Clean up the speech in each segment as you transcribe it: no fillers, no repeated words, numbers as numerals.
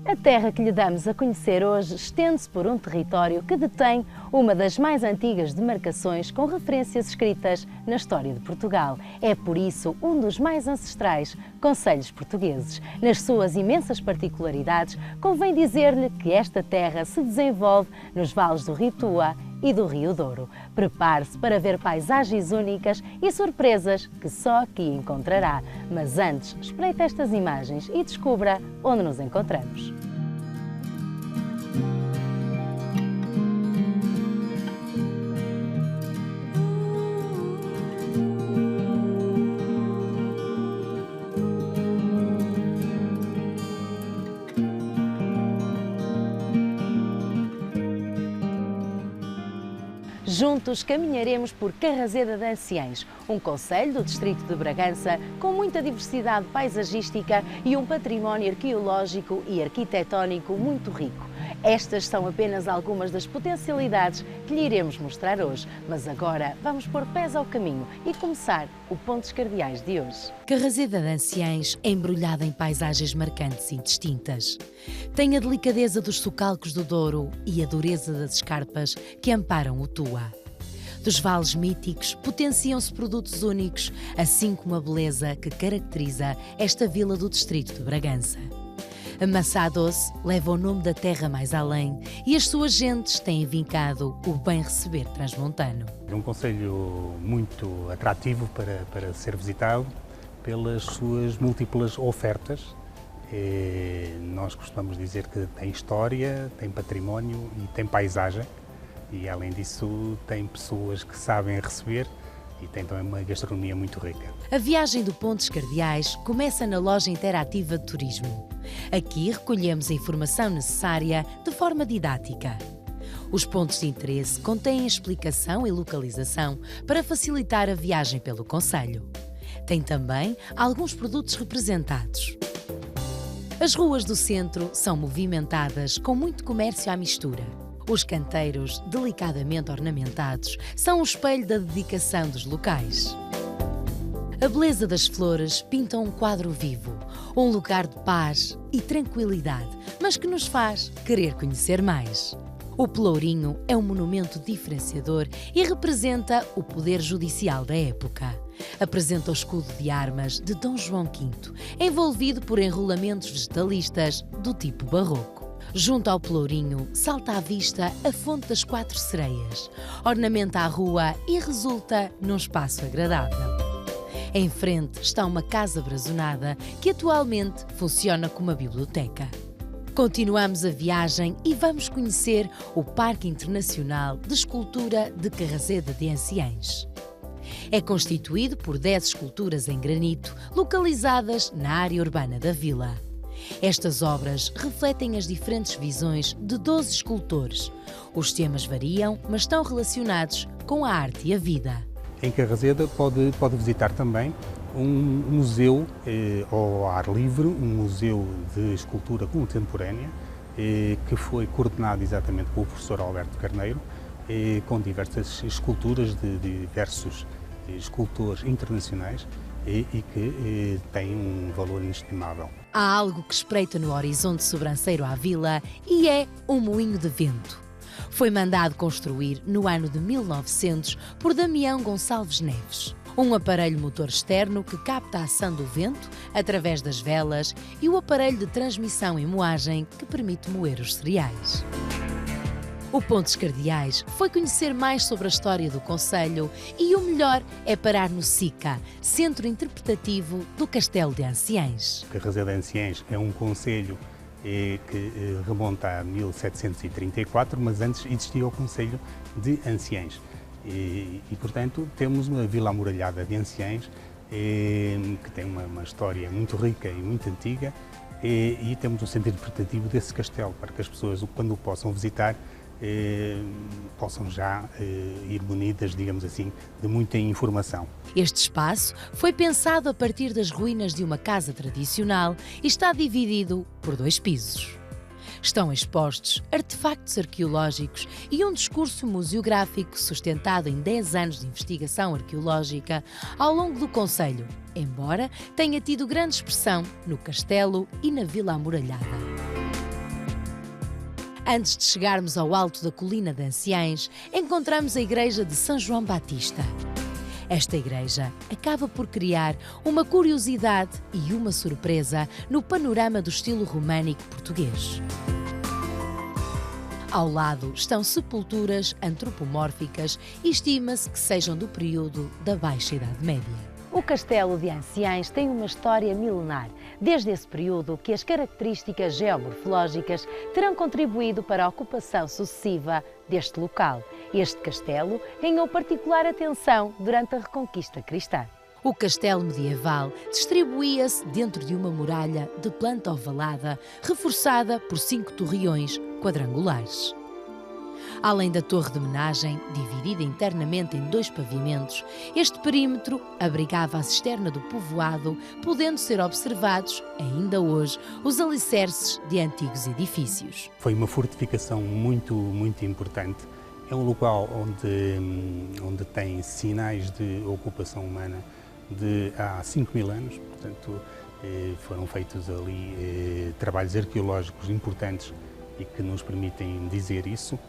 A terra que lhe damos a conhecer hoje estende-se por um território que detém uma das mais antigas demarcações com referências escritas na história de Portugal. É por isso um dos mais ancestrais concelhos portugueses. Nas suas imensas particularidades, convém dizer-lhe que esta terra se desenvolve nos vales do Rio Tua e do Rio Douro. Prepare-se para ver paisagens únicas e surpresas que só aqui encontrará. Mas antes, espreite estas imagens e descubra onde nos encontramos. Juntos caminharemos por Carraseda de Anciães, um concelho do distrito de Bragança com muita diversidade paisagística e um património arqueológico e arquitetónico muito rico. Estas são apenas algumas das potencialidades que lhe iremos mostrar hoje, mas agora vamos pôr pés ao caminho e começar o Pontos Cardeais de hoje. Carraseda de Anciães é embrulhada em paisagens marcantes e distintas. Tem a delicadeza dos socalcos do Douro e a dureza das escarpas que amparam o Tua. Dos vales míticos potenciam-se produtos únicos, assim como a beleza que caracteriza esta vila do distrito de Bragança. A maçã doce leva o nome da terra mais além e as suas gentes têm vincado o bem receber transmontano. É um concelho muito atrativo para ser visitado pelas suas múltiplas ofertas. Nós costumamos dizer que tem história, tem património e tem paisagem. E além disso tem pessoas que sabem receber e tem também uma gastronomia muito rica. A viagem do Pontos Cardeais começa na loja interativa de turismo. Aqui recolhemos a informação necessária de forma didática. Os pontos de interesse contêm explicação e localização para facilitar a viagem pelo concelho. Tem também alguns produtos representados. As ruas do centro são movimentadas com muito comércio à mistura. Os canteiros, delicadamente ornamentados, são o espelho da dedicação dos locais. A beleza das flores pinta um quadro vivo, um lugar de paz e tranquilidade, mas que nos faz querer conhecer mais. O Pelourinho é um monumento diferenciador e representa o poder judicial da época. Apresenta o escudo de armas de Dom João V, envolvido por enrolamentos vegetalistas do tipo barroco. Junto ao Pelourinho, salta à vista a Fonte das Quatro Sereias, ornamenta a rua e resulta num espaço agradável. Em frente está uma casa brazonada que atualmente funciona como uma biblioteca. Continuamos a viagem e vamos conhecer o Parque Internacional de Escultura de Carraseda de Anciães. É constituído por 10 esculturas em granito localizadas na área urbana da vila. Estas obras refletem as diferentes visões de 12 escultores. Os temas variam, mas estão relacionados com a arte e a vida. Em Carraseda pode visitar também um museu ao ar livre, um museu de escultura contemporânea, que foi coordenado exatamente pelo professor Alberto Carneiro, com diversas esculturas de diversos escultores internacionais e que tem um valor inestimável. Há algo que espreita no horizonte sobranceiro à vila e é um moinho de vento. Foi mandado construir no ano de 1900 por Damião Gonçalves Neves. Um aparelho motor externo que capta a ação do vento através das velas e o aparelho de transmissão e moagem que permite moer os cereais. O Pontos Cardeais foi conhecer mais sobre a história do concelho e o melhor é parar no SICA, Centro Interpretativo do Castelo de Anciães. Carraseda de Anciães é um concelho que remonta a 1734, mas antes existia o Concelho de Anciães. Portanto, temos uma vila amuralhada de Anciães, que tem uma história muito rica e muito antiga, e temos um centro interpretativo desse castelo, para que as pessoas, quando o possam visitar, possam já ir munidas, digamos assim, de muita informação. Este espaço foi pensado a partir das ruínas de uma casa tradicional e está dividido por 2 pisos. Estão expostos artefactos arqueológicos e um discurso museográfico sustentado em 10 anos de investigação arqueológica ao longo do concelho, embora tenha tido grande expressão no castelo e na vila amuralhada. Antes de chegarmos ao alto da colina de Anciães, encontramos a igreja de São João Batista. Esta igreja acaba por criar uma curiosidade e uma surpresa no panorama do estilo românico português. Ao lado estão sepulturas antropomórficas e estima-se que sejam do período da Baixa Idade Média. O Castelo de Anciães tem uma história milenar, desde esse período que as características geomorfológicas terão contribuído para a ocupação sucessiva deste local. Este castelo ganhou particular atenção durante a Reconquista cristã. O castelo medieval distribuía-se dentro de uma muralha de planta ovalada, reforçada por 5 torreões quadrangulares. Além da torre de homenagem, dividida internamente em 2 pavimentos, este perímetro abrigava a cisterna do povoado, podendo ser observados, ainda hoje, os alicerces de antigos edifícios. Foi uma fortificação muito importante. É um local onde tem sinais de ocupação humana de há 5.000 anos, portanto foram feitos ali trabalhos arqueológicos importantes e que nos permitem dizer isso.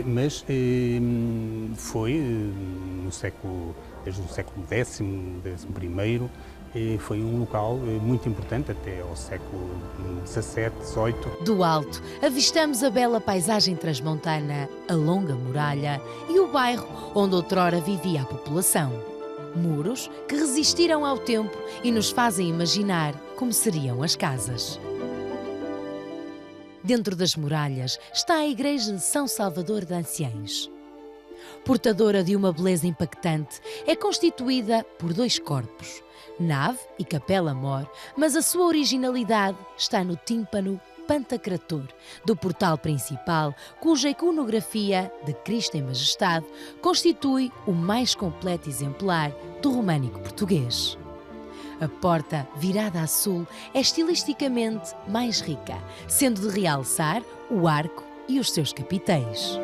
Mas foi no século, desde o século X, XI, foi um local muito importante até ao século XVII, XVIII. Do alto, avistamos a bela paisagem transmontana, a longa muralha e o bairro onde outrora vivia a população. Muros que resistiram ao tempo e nos fazem imaginar como seriam as casas. Dentro das muralhas está a igreja de São Salvador de Anciães. Portadora de uma beleza impactante, é constituída por 2 corpos, nave e capela-mor, mas a sua originalidade está no tímpano pantacrator do portal principal, cuja iconografia de Cristo em Majestade constitui o mais completo exemplar do românico português. A porta, virada a sul, é estilisticamente mais rica, sendo de realçar o arco e os seus capiteis.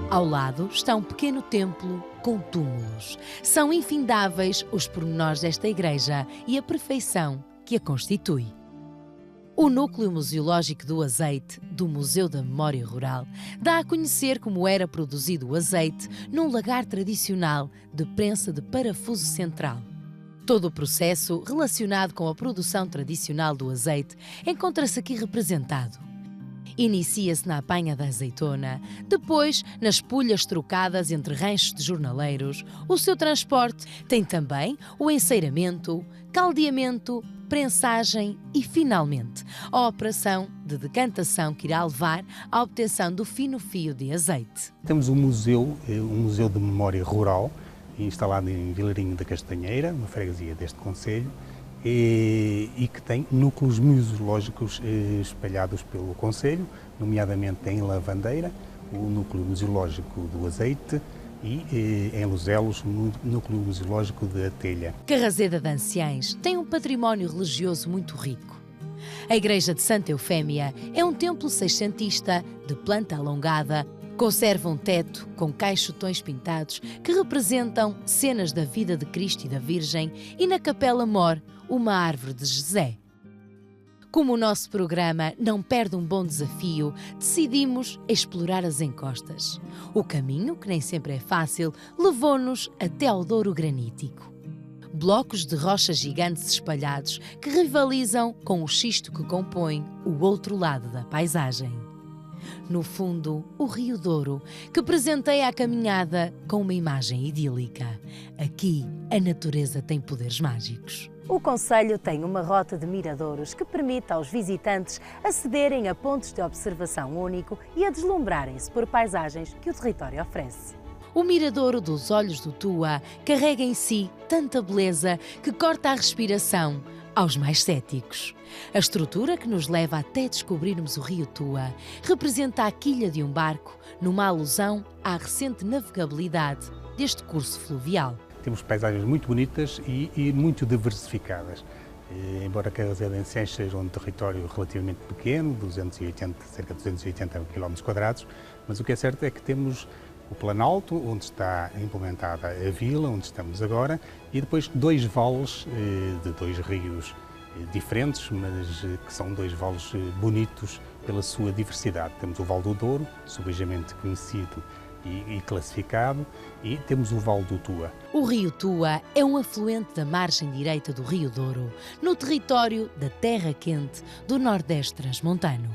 Ao lado está um pequeno templo com túmulos. São infindáveis os pormenores desta igreja e a perfeição que a constitui. O núcleo museológico do azeite, do Museu da Memória Rural, dá a conhecer como era produzido o azeite num lagar tradicional de prensa de parafuso central. Todo o processo relacionado com a produção tradicional do azeite encontra-se aqui representado. Inicia-se na apanha da azeitona, depois nas pulhas trocadas entre ranchos de jornaleiros. O seu transporte tem também o enceiramento, caldeamento, prensagem e, finalmente, a operação de decantação que irá levar à obtenção do fino fio de azeite. Temos um museu de memória rural, instalado em Vilarinho da Castanheira, uma freguesia deste concelho, e que tem núcleos museológicos espalhados pelo concelho, nomeadamente em Lavandeira, o núcleo museológico do azeite, e em Lozelos, o núcleo museológico de Atelha. Carraseda de Anciães tem um património religioso muito rico. A igreja de Santa Eufémia é um templo seiscentista de planta alongada. Conserva um teto com caixotões pintados que representam cenas da vida de Cristo e da Virgem e na capela-mor uma árvore de José. Como o nosso programa não perde um bom desafio, decidimos explorar as encostas. O caminho, que nem sempre é fácil, levou-nos até ao Douro Granítico. Blocos de rochas gigantes espalhados que rivalizam com o xisto que compõe o outro lado da paisagem. No fundo, o Rio Douro, que presenteia a caminhada com uma imagem idílica. Aqui, a natureza tem poderes mágicos. O concelho tem uma rota de miradouros que permite aos visitantes acederem a pontos de observação único e a deslumbrarem-se por paisagens que o território oferece. O miradouro dos Olhos do Tua carrega em si tanta beleza que corta a respiração aos mais céticos. A estrutura que nos leva até descobrirmos o rio Tua representa a quilha de um barco, numa alusão à recente navegabilidade deste curso fluvial. Temos paisagens muito bonitas e muito diversificadas. Embora Carraseda de Anciães seja um território relativamente pequeno, cerca de 280 km², mas o que é certo é que temos o Planalto, onde está implementada a vila, onde estamos agora, e depois 2 vales de 2 rios diferentes, mas que são dois vales bonitos pela sua diversidade. Temos o Vale do Douro, subejamente conhecido e classificado, e temos o Vale do Tua. O rio Tua é um afluente da margem direita do Rio Douro, no território da Terra Quente do Nordeste transmontano.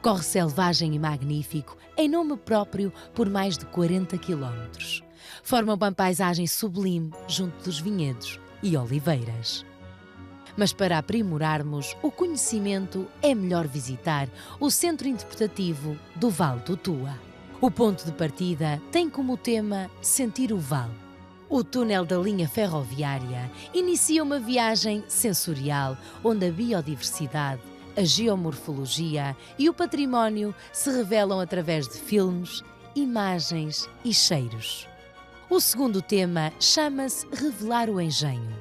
Corre selvagem e magnífico, em nome próprio, por mais de 40 quilómetros. Forma uma paisagem sublime junto dos vinhedos e oliveiras. Mas para aprimorarmos o conhecimento é melhor visitar o Centro Interpretativo do Vale do Tua. O ponto de partida tem como tema Sentir o Vale. O túnel da linha ferroviária inicia uma viagem sensorial onde a biodiversidade, a geomorfologia e o património se revelam através de filmes, imagens e cheiros. O segundo tema chama-se Revelar o Engenho.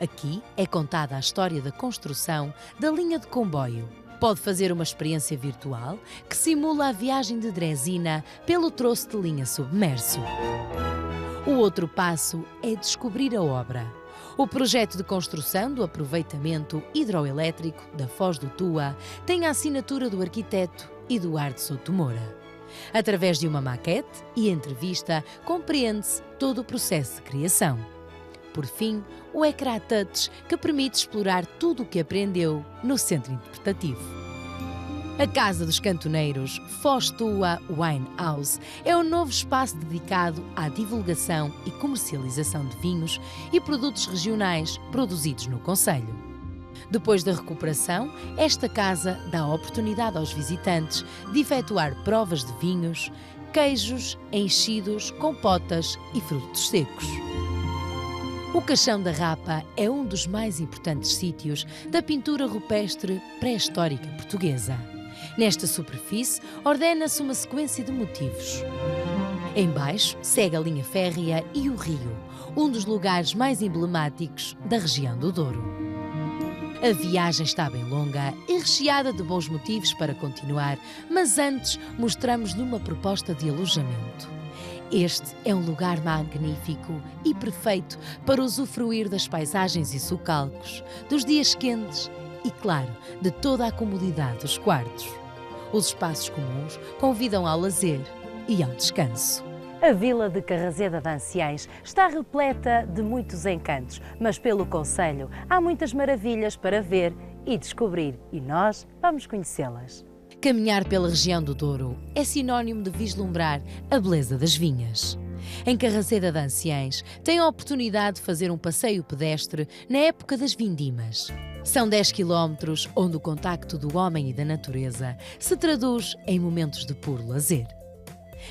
Aqui é contada a história da construção da linha de comboio. Pode fazer uma experiência virtual que simula a viagem de Dresina pelo troço de linha submerso. O outro passo é descobrir a obra. O projeto de construção do aproveitamento hidroelétrico da Foz do Tua tem a assinatura do arquiteto Eduardo Souto Moura. Através de uma maquete e entrevista, compreende-se todo o processo de criação. Por fim, o ecrã touch que permite explorar tudo o que aprendeu no Centro Interpretativo. A Casa dos Cantoneiros, Foz Tua Wine House, é um novo espaço dedicado à divulgação e comercialização de vinhos e produtos regionais produzidos no concelho. Depois da recuperação, esta casa dá a oportunidade aos visitantes de efetuar provas de vinhos, queijos, enchidos, compotas e frutos secos. O Caixão da Rapa é um dos mais importantes sítios da pintura rupestre pré-histórica portuguesa. Nesta superfície, ordena-se uma sequência de motivos. Embaixo, segue a linha férrea e o rio, um dos lugares mais emblemáticos da região do Douro. A viagem está bem longa e recheada de bons motivos para continuar, mas antes mostramos-lhe uma proposta de alojamento. Este é um lugar magnífico e perfeito para usufruir das paisagens e socalcos, dos dias quentes e, claro, de toda a comodidade dos quartos. Os espaços comuns convidam ao lazer e ao descanso. A Vila de Carraseda de Anciães está repleta de muitos encantos, mas pelo concelho há muitas maravilhas para ver e descobrir, e nós vamos conhecê-las. Caminhar pela região do Douro é sinónimo de vislumbrar a beleza das vinhas. Em Carraseda de Anciães tem a oportunidade de fazer um passeio pedestre na época das vindimas. São 10 quilómetros onde o contacto do homem e da natureza se traduz em momentos de puro lazer.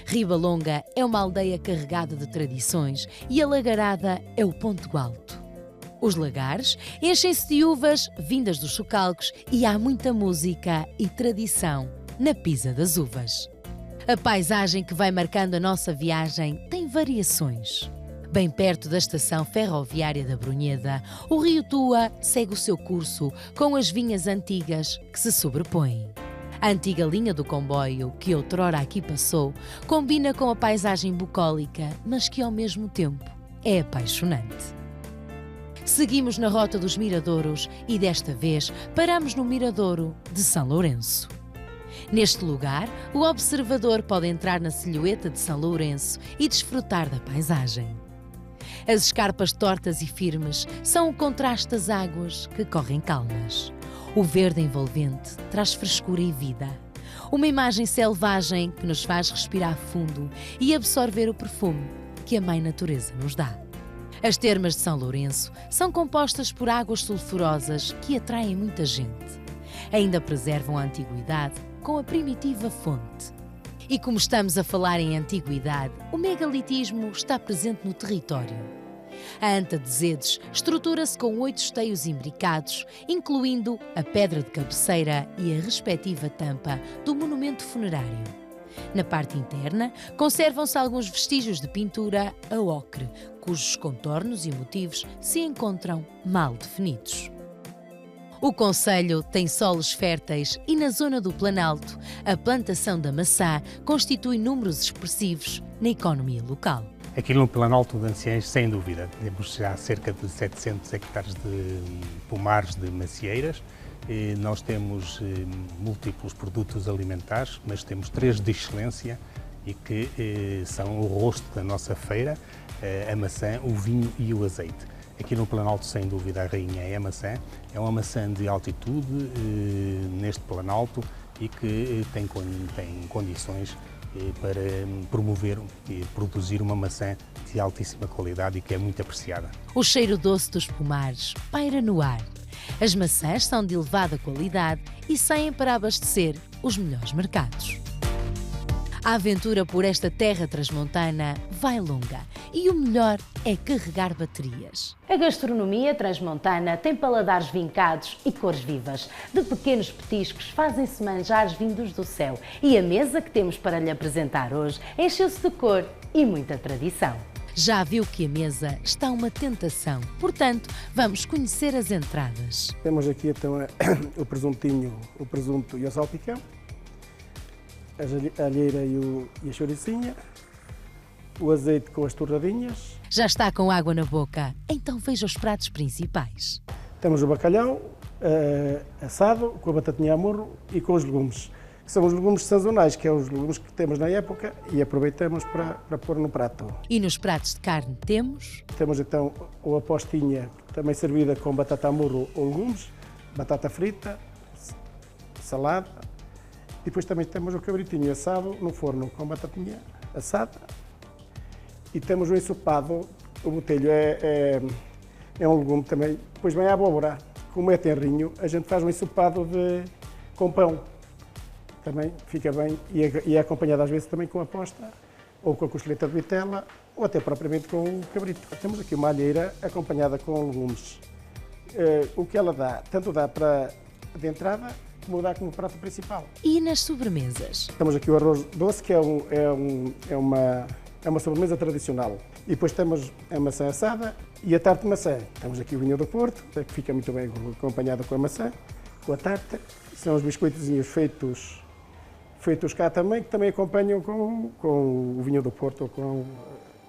Ribalonga é uma aldeia carregada de tradições e a Lagarada é o ponto alto. Os lagares enchem-se de uvas vindas dos socalcos e há muita música e tradição na pisa das uvas. A paisagem que vai marcando a nossa viagem tem variações. Bem perto da estação ferroviária da Brunheda, o rio Tua segue o seu curso com as vinhas antigas que se sobrepõem. A antiga linha do comboio, que outrora aqui passou, combina com a paisagem bucólica, mas que ao mesmo tempo é apaixonante. Seguimos na rota dos miradouros e desta vez paramos no Miradouro de São Lourenço. Neste lugar, o observador pode entrar na silhueta de São Lourenço e desfrutar da paisagem. As escarpas tortas e firmes são o contraste das águas que correm calmas. O verde envolvente traz frescura e vida. Uma imagem selvagem que nos faz respirar fundo e absorver o perfume que a Mãe Natureza nos dá. As termas de São Lourenço são compostas por águas sulfurosas que atraem muita gente. Ainda preservam a antiguidade com a primitiva fonte. E como estamos a falar em antiguidade, o megalitismo está presente no território. A Anta de Zedes estrutura-se com 8 esteios imbricados, incluindo a pedra de cabeceira e a respectiva tampa do monumento funerário. Na parte interna, conservam-se alguns vestígios de pintura a ocre, cujos contornos e motivos se encontram mal definidos. O concelho tem solos férteis e na zona do Planalto, a plantação da maçã constitui números expressivos na economia local. Aqui no Planalto de Anciães, sem dúvida, temos já cerca de 700 hectares de pomares de macieiras. Nós temos múltiplos produtos alimentares, mas temos 3 de excelência e que são o rosto da nossa feira: a maçã, o vinho e o azeite. Aqui no Planalto, sem dúvida, a rainha é a maçã. É uma maçã de altitude neste Planalto e que tem condições para promover e produzir uma maçã de altíssima qualidade e que é muito apreciada. O cheiro doce dos pomares paira no ar. As maçãs são de elevada qualidade e saem para abastecer os melhores mercados. A aventura por esta terra transmontana vai longa e o melhor é carregar baterias. A gastronomia transmontana tem paladares vincados e cores vivas. De pequenos petiscos fazem-se manjares vindos do céu e a mesa que temos para lhe apresentar hoje encheu-se de cor e muita tradição. Já viu que a mesa está uma tentação, portanto, vamos conhecer as entradas. Temos aqui então o presuntinho, o presunto e o salpicão, a alheira e a chouricinha, o azeite com as torradinhas. Já está com água na boca, então veja os pratos principais. Temos o bacalhau assado, com a batatinha a morro e com os legumes, que são os legumes sazonais, que é os legumes que temos na época e aproveitamos para pôr no prato. E nos pratos de carne temos? Temos então a postinha, também servida com batata a morro ou legumes, batata frita, salada, e depois também temos o cabritinho assado no forno com batatinha assada. E temos o ensopado, o botelho é um legume também, depois vem a abóbora. Como é tenrinho, a gente faz um ensopado com pão. Também fica bem e é acompanhado às vezes também com a posta, ou com a costeleta de vitela, ou até propriamente com o cabrito. Temos aqui uma alheira acompanhada com legumes. O que ela dá, tanto dá para de entrada, como dá como prato principal. E nas sobremesas? Temos aqui o arroz doce, que é uma sobremesa tradicional. E depois temos a maçã assada e a tarte de maçã. Temos aqui o vinho do Porto, que fica muito bem acompanhado com a maçã, com a tarte. São os biscoitozinhos feitos cá também, que também acompanham com o vinho do Porto ou com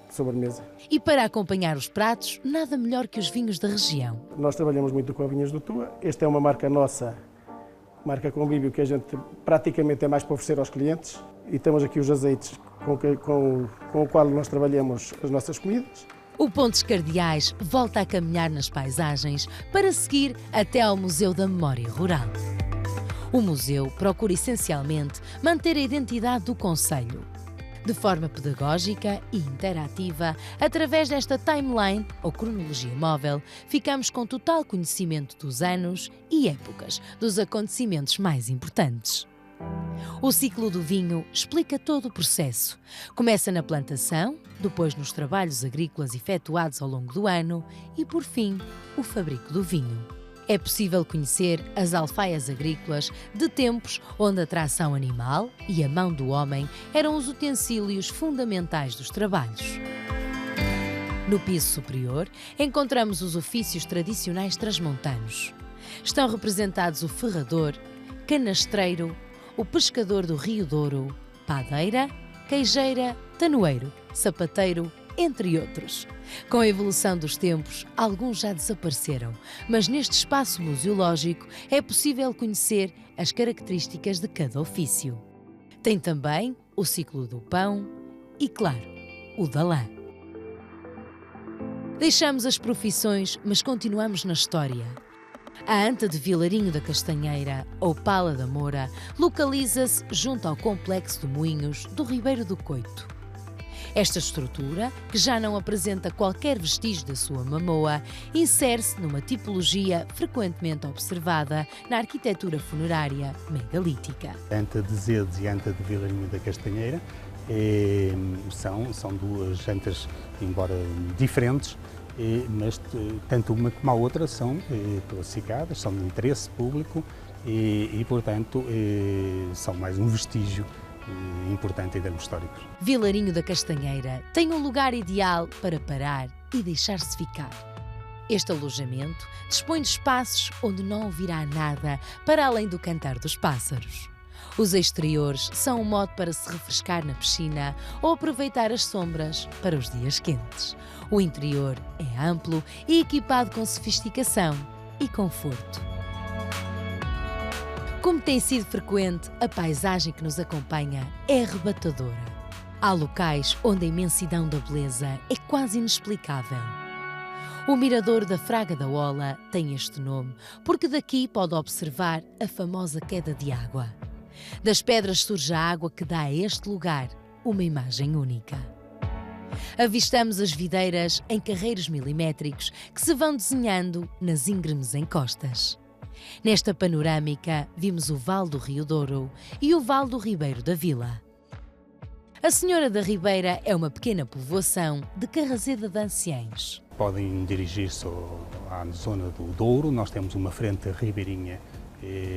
a sobremesa. E para acompanhar os pratos, nada melhor que os vinhos da região. Nós trabalhamos muito com a Vinhas do Tua. Esta é uma marca nossa, marca Convívio, que a gente praticamente é mais para oferecer aos clientes. E temos aqui os azeites com o qual nós trabalhamos as nossas comidas. O Pontes Cardeais volta a caminhar nas paisagens para seguir até ao Museu da Memória Rural. O museu procura essencialmente manter a identidade do concelho. De forma pedagógica e interativa, através desta timeline ou cronologia móvel, ficamos com total conhecimento dos anos e épocas dos acontecimentos mais importantes. O ciclo do vinho explica todo o processo. Começa na plantação, depois nos trabalhos agrícolas efetuados ao longo do ano e, por fim, o fabrico do vinho. É possível conhecer as alfaias agrícolas de tempos onde a tração animal e a mão do homem eram os utensílios fundamentais dos trabalhos. No piso superior, encontramos os ofícios tradicionais transmontanos. Estão representados o ferrador, canastreiro, o pescador do Rio Douro, padeira, queijeira, tanoeiro, sapateiro, entre outros. Com a evolução dos tempos, alguns já desapareceram, mas neste espaço museológico é possível conhecer as características de cada ofício. Tem também o ciclo do pão e, claro, o da lã. Deixamos as profissões, mas continuamos na história. A anta de Vilarinho da Castanheira, ou Pala da Moura, localiza-se junto ao complexo de Moinhos do Ribeiro do Coito. Esta estrutura, que já não apresenta qualquer vestígio da sua mamoa, insere-se numa tipologia frequentemente observada na arquitetura funerária megalítica. A anta de Zedes e a anta de Vilarinho da Castanheira são duas antas, embora diferentes, mas tanto uma como a outra são classificadas, são de interesse público e portanto, são mais um vestígio importante em termos históricos. Vilarinho da Castanheira tem um lugar ideal para parar e deixar-se ficar. Este alojamento dispõe de espaços onde não ouvirá nada para além do cantar dos pássaros. Os exteriores são um modo para se refrescar na piscina ou aproveitar as sombras para os dias quentes. O interior é amplo e equipado com sofisticação e conforto. Como tem sido frequente, a paisagem que nos acompanha é arrebatadora. Há locais onde a imensidão da beleza é quase inexplicável. O Mirador da Fraga da Ola tem este nome porque daqui pode observar a famosa queda de água. Das pedras surge a água que dá a este lugar uma imagem única. Avistamos as videiras em carreiros milimétricos que se vão desenhando nas íngremes encostas. Nesta panorâmica vimos o Vale do Rio Douro e o Vale do Ribeiro da Vila. A Senhora da Ribeira é uma pequena povoação de Carrazeda de Anciães. Podem dirigir-se à zona do Douro. Nós temos uma frente ribeirinha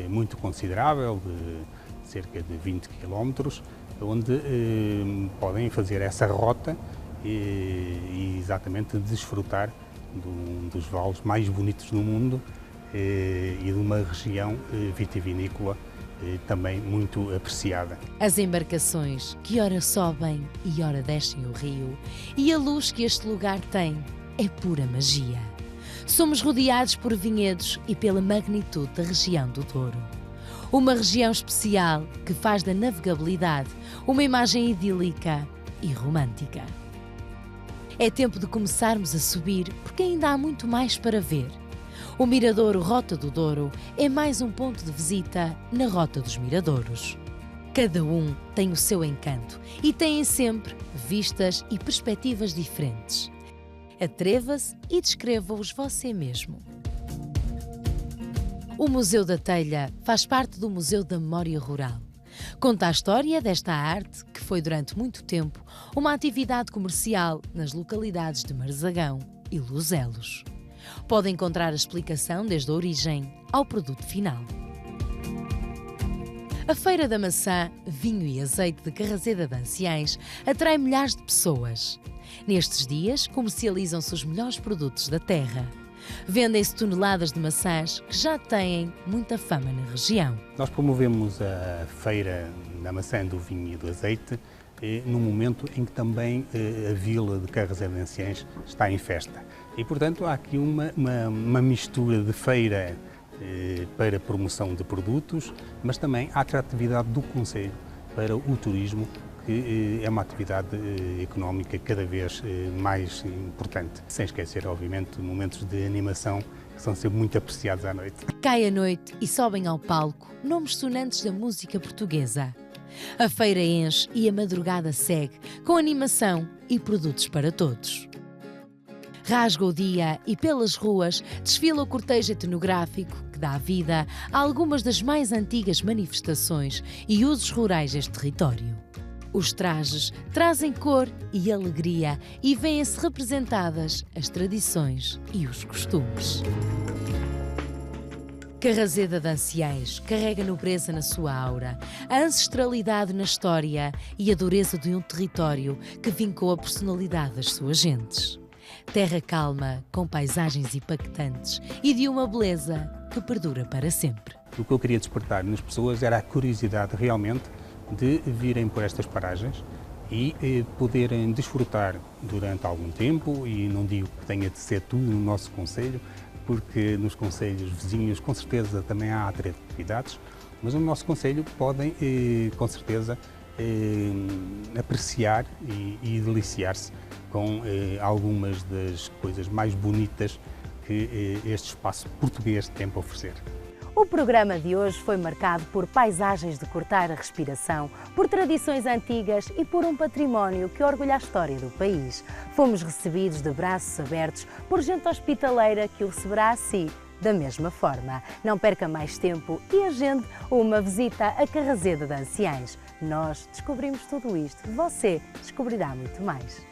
muito considerável, de cerca de 20 km, onde podem fazer essa rota e exatamente desfrutar de um dos vales mais bonitos do mundo e de uma região vitivinícola também muito apreciada. As embarcações que ora sobem e ora descem o rio e a luz que este lugar tem é pura magia. Somos rodeados por vinhedos e pela magnitude da região do Douro. Uma região especial que faz da navegabilidade uma imagem idílica e romântica. É tempo de começarmos a subir porque ainda há muito mais para ver. O Miradouro Rota do Douro é mais um ponto de visita na Rota dos Miradouros. Cada um tem o seu encanto e têm sempre vistas e perspectivas diferentes. Atreva-se e descreva-os você mesmo. O Museu da Telha faz parte do Museu da Memória Rural. Conta a história desta arte, que foi durante muito tempo uma atividade comercial nas localidades de Marzagão e Luzelos. Pode encontrar a explicação desde a origem ao produto final. A Feira da Maçã, Vinho e Azeite de Carrazeda de Anciães atrai milhares de pessoas. Nestes dias, comercializam-se os melhores produtos da terra. Vendem-se toneladas de maçãs que já têm muita fama na região. Nós promovemos a Feira da Maçã, do Vinho e do Azeite no momento em que também a vila de Carrazeda de Anciães está em festa. E, portanto, há aqui uma mistura de feira para promoção de produtos, mas também a atratividade do concelho para o turismo, que é uma atividade económica cada vez mais importante. Sem esquecer, obviamente, momentos de animação que são sempre muito apreciados à noite. Cai a noite e sobem ao palco nomes sonantes da música portuguesa. A feira enche e a madrugada segue, com animação e produtos para todos. Rasga o dia e pelas ruas desfila o cortejo etnográfico que dá vida a algumas das mais antigas manifestações e usos rurais deste território. Os trajes trazem cor e alegria e vêem-se representadas as tradições e os costumes. Carrazeda de Anciães carrega nobreza na sua aura, a ancestralidade na história e a dureza de um território que vincou a personalidade das suas gentes. Terra calma, com paisagens impactantes e de uma beleza que perdura para sempre. O que eu queria despertar nas pessoas era a curiosidade realmente de virem por estas paragens e poderem desfrutar durante algum tempo, e não digo que tenha de ser tudo no nosso concelho, porque nos concelhos vizinhos com certeza também há atratividades, mas no nosso concelho podem com certeza apreciar e deliciar-se com algumas das coisas mais bonitas que este espaço português tem para oferecer. O programa de hoje foi marcado por paisagens de cortar a respiração, por tradições antigas e por um património que orgulha a história do país. Fomos recebidos de braços abertos por gente hospitaleira que o receberá a si da mesma forma. Não perca mais tempo e agende uma visita a Carrazeda de Anciães. Nós descobrimos tudo isto, você descobrirá muito mais.